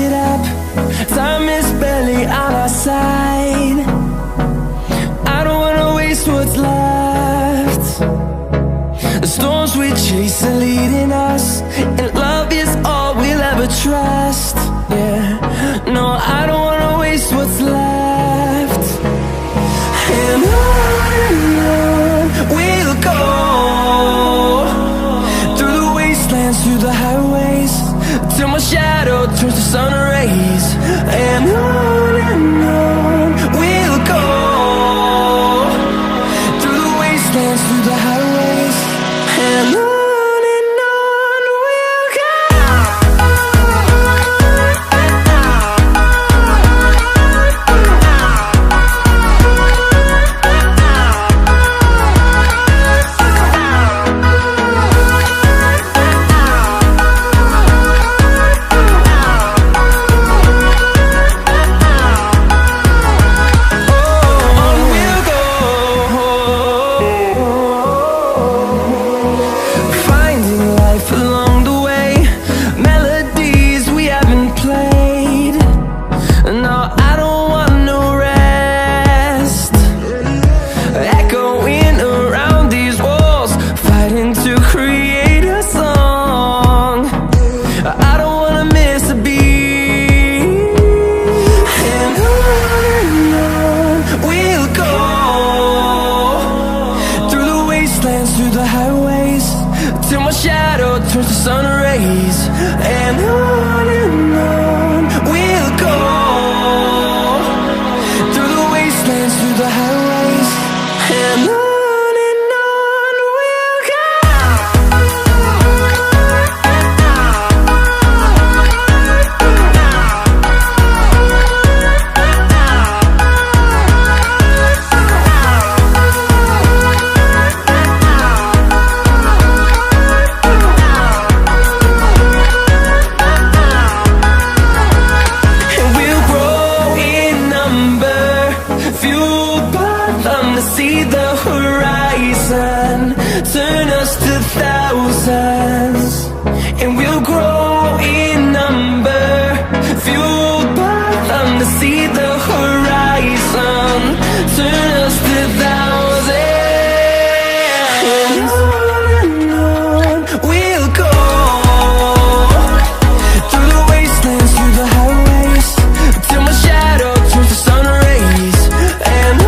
it up. Time is barely on our side. I don't wanna waste what's left. The storms we chase are leading us, and love is all we'll ever trust. Yeah, no, I don't wanna waste what's left. And on we'll go, through the wastelands, through the highways, till my shadow turns to sun rays. And on we'll go, through the wastelands, through the highways, and on we'll go. Through the highways, till my shadow turns to sun rays. And on we'll go, through the wastelands, through the highways, and on we'll go. See the horizon, turn us to thousands, and we'll grow in number, fueled by them. To see the horizon, turn us to thousands, and on we'll go, through the wastelands, through the highways, till my shadow turns to sun rays. And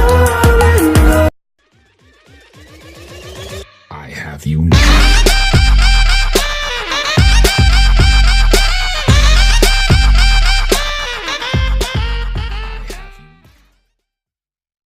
I have you now.